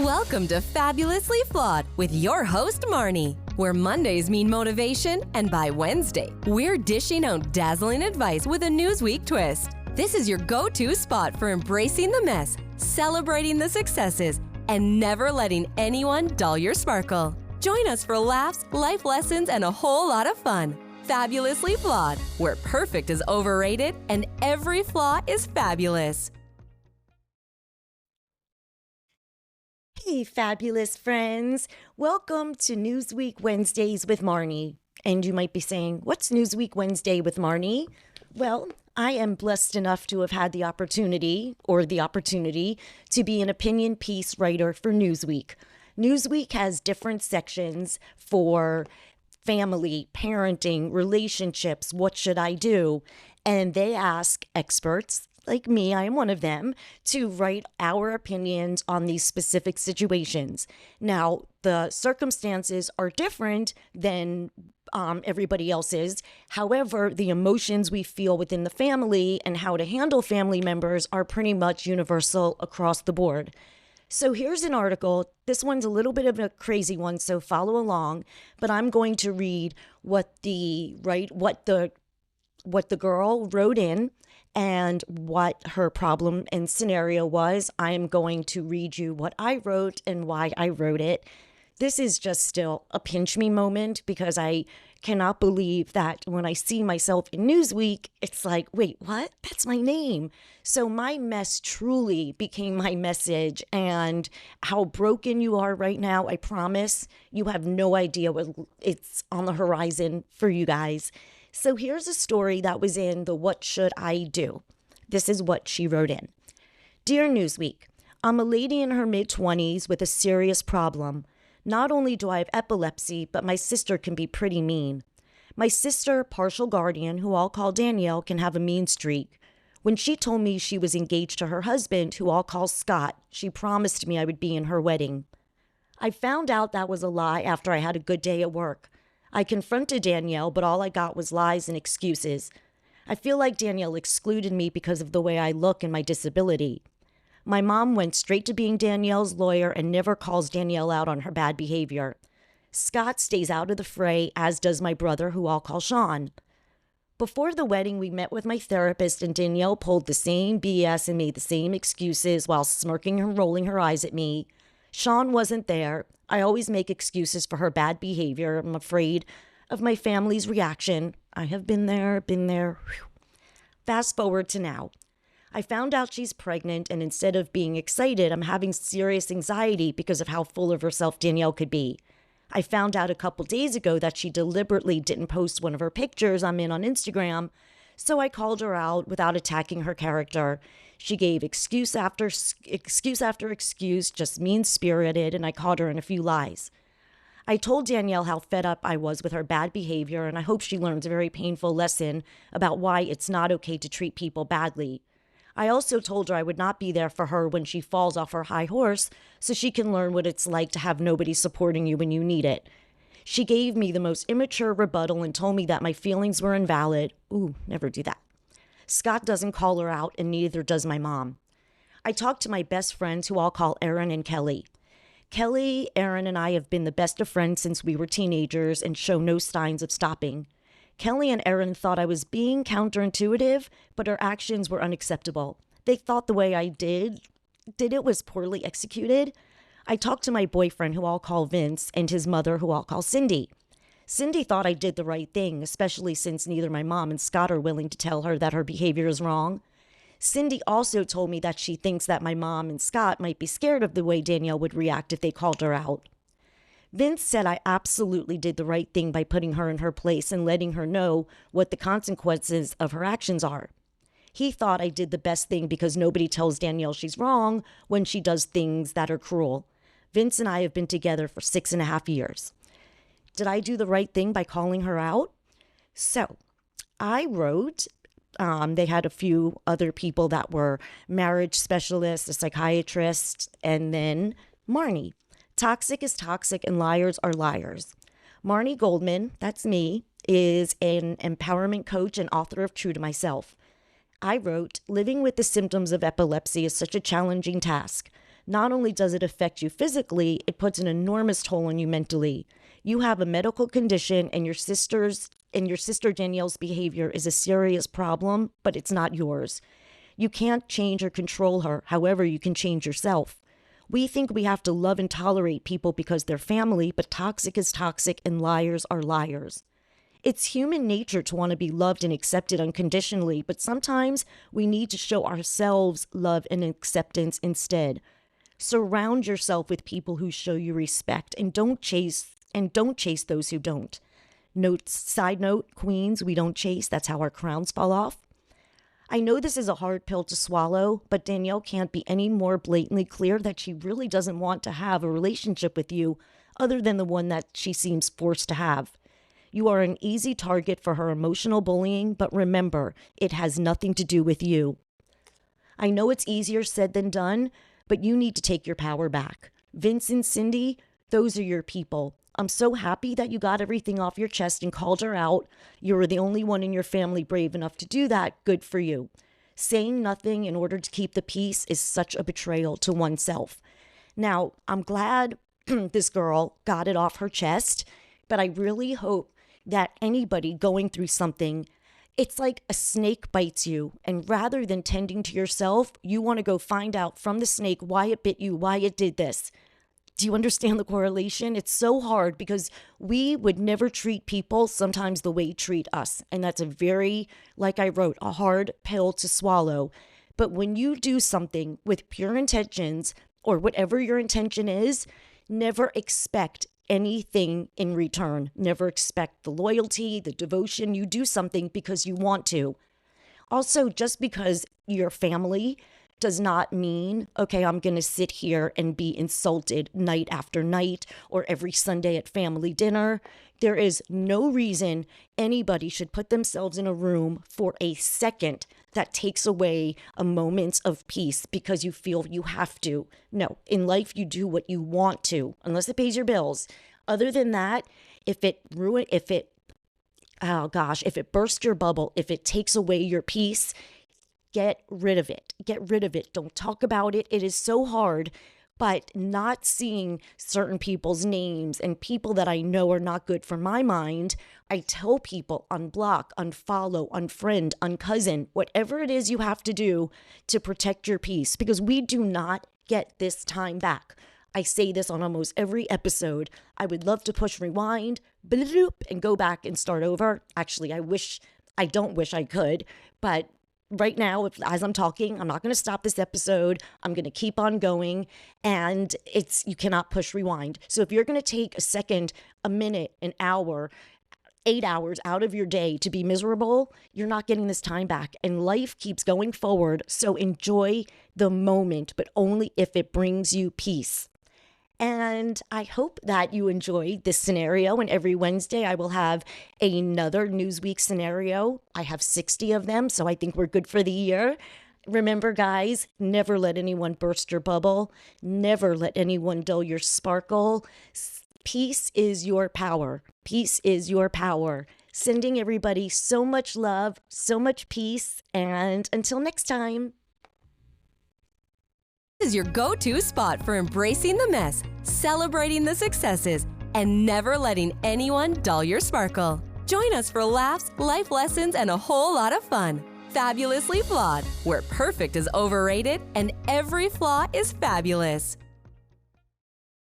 Welcome to Fabulously Flawed with your host, Marni, where Mondays mean motivation, and by Wednesday, we're dishing out dazzling advice with a Newsweek twist. This is your go-to spot for embracing the mess, celebrating the successes, and never letting anyone dull your sparkle. Join us for laughs, life lessons, and a whole lot of fun. Fabulously Flawed, where perfect is overrated and every flaw is fabulous. Hey, fabulous friends. Welcome to Newsweek Wednesdays with Marni. And you might be saying, what's Newsweek Wednesday with Marni? Well, I am blessed enough to have had the opportunity to be an opinion piece writer for Newsweek. Newsweek has different sections for family, parenting, relationships, what should I do? And they ask experts, like me, I am one of them, to write our opinions on these specific situations. Now, the circumstances are different than everybody else's. However, the emotions we feel within the family and how to handle family members are pretty much universal across the board. So here's an article. This one's a little bit of a crazy one, so follow along. But I'm going to read what the girl wrote in and what her problem and scenario was. I am going to read you what I wrote and why I wrote it. This is just still a pinch me moment because I cannot believe that when I see myself in Newsweek, it's like, wait, what? That's my name. So my mess truly became my message, and how broken you are right now, I promise you have no idea what it's on the horizon for you guys. So here's a story that was in the What Should I Do? This is what she wrote in. Dear Newsweek, I'm a lady in her mid-20s with a serious problem. Not only do I have epilepsy, but my sister can be pretty mean. My sister, partial guardian, who I'll call Danielle, can have a mean streak. When she told me she was engaged to her husband, who I'll call Scott, she promised me I would be in her wedding. I found out that was a lie after I had a good day at work. I confronted Danielle, but all I got was lies and excuses. I feel like Danielle excluded me because of the way I look and my disability. My mom went straight to being Danielle's lawyer and never calls Danielle out on her bad behavior. Scott stays out of the fray, as does my brother, who I'll call Sean. Before the wedding, we met with my therapist, and Danielle pulled the same BS and made the same excuses while smirking and rolling her eyes at me. Sean wasn't there. I always make excuses for her bad behavior. I'm afraid of my family's reaction. I have been there. Whew. Fast forward to now. I found out she's pregnant, and instead of being excited, I'm having serious anxiety because of how full of herself Danielle could be. I found out a couple days ago that she deliberately didn't post one of her pictures I'm in on Instagram, so I called her out without attacking her character. She gave excuse after excuse, just mean-spirited, and I caught her in a few lies. I told Danielle how fed up I was with her bad behavior, and I hope she learns a very painful lesson about why it's not okay to treat people badly. I also told her I would not be there for her when she falls off her high horse, so she can learn what it's like to have nobody supporting you when you need it. She gave me the most immature rebuttal and told me that my feelings were invalid. Ooh, never do that. Scott doesn't call her out, and neither does my mom. I talked to my best friends, who I'll call Erin and Kelly. Kelly, Erin, and I have been the best of friends since we were teenagers and show no signs of stopping. Kelly and Erin thought I was being counterintuitive, but her actions were unacceptable. They thought the way I did it was poorly executed. I talked to my boyfriend, who I'll call Vince, and his mother, who I'll call Cindy. Cindy thought I did the right thing, especially since neither my mom and Scott are willing to tell her that her behavior is wrong. Cindy also told me that she thinks that my mom and Scott might be scared of the way Danielle would react if they called her out. Vince said I absolutely did the right thing by putting her in her place and letting her know what the consequences of her actions are. He thought I did the best thing because nobody tells Danielle she's wrong when she does things that are cruel. Vince and I have been together for 6.5 years. Did I do the right thing by calling her out? So I wrote, they had a few other people that were marriage specialists, a psychiatrist, and then Marni. Toxic is toxic and liars are liars. Marni Goldman, that's me, is an empowerment coach and author of True to Myself. I wrote, living with the symptoms of epilepsy is such a challenging task. Not only does it affect you physically, it puts an enormous toll on you mentally. You have a medical condition and your sister Danielle's behavior is a serious problem, but it's not yours. You can't change or control her. However, you can change yourself. We think we have to love and tolerate people because they're family, but toxic is toxic and liars are liars. It's human nature to want to be loved and accepted unconditionally, but sometimes we need to show ourselves love and acceptance instead. Surround yourself with people who show you respect and don't chase those who don't. Side note, queens, we don't chase. That's how our crowns fall off. I know this is a hard pill to swallow, but Danielle can't be any more blatantly clear that she really doesn't want to have a relationship with you other than the one that she seems forced to have. You are an easy target for her emotional bullying, but remember, it has nothing to do with you. I know it's easier said than done, but you need to take your power back. Vince and Cindy, those are your people. I'm so happy that you got everything off your chest and called her out. You were the only one in your family brave enough to do that. Good for you. Saying nothing in order to keep the peace is such a betrayal to oneself. Now, I'm glad this girl got it off her chest, but I really hope that anybody going through something, it's like a snake bites you, and rather than tending to yourself, you want to go find out from the snake why it bit you, why it did this. Do you understand the correlation? It's so hard because we would never treat people sometimes the way they treat us. And that's a very, like I wrote, a hard pill to swallow. But when you do something with pure intentions or whatever your intention is, never expect anything in return. Never expect the loyalty, the devotion. You do something because you want to. Also, just because you're family does not mean, okay, I'm going to sit here and be insulted night after night or every Sunday at family dinner. There is no reason anybody should put themselves in a room for a second that takes away a moment of peace because you feel you have to. No, in life you do what you want to, unless it pays your bills. Other than that, if it bursts your bubble, if it takes away your peace, get rid of it. Get rid of it. Don't talk about it. It is so hard, but not seeing certain people's names and people that I know are not good for my mind, I tell people unblock, unfollow, unfriend, uncousin, whatever it is you have to do to protect your peace, because we do not get this time back. I say this on almost every episode. I would love to push rewind, bloop, and go back and start over. Actually, I don't wish I could, but right now, as I'm talking, I'm not going to stop this episode. I'm going to keep on going, and you cannot push rewind. So if you're going to take a second, a minute, an hour, 8 hours out of your day to be miserable, you're not getting this time back, and life keeps going forward. So enjoy the moment, but only if it brings you peace. And I hope that you enjoyed this scenario. And every Wednesday, I will have another Newsweek scenario. I have 60 of them, so I think we're good for the year. Remember, guys, never let anyone burst your bubble. Never let anyone dull your sparkle. Peace is your power. Peace is your power. Sending everybody so much love, so much peace. And until next time. Is your go-to spot for embracing the mess, celebrating the successes, and never letting anyone dull your sparkle. Join us for laughs, life lessons, and a whole lot of fun. Fabulously Flawed, where perfect is overrated and every flaw is fabulous.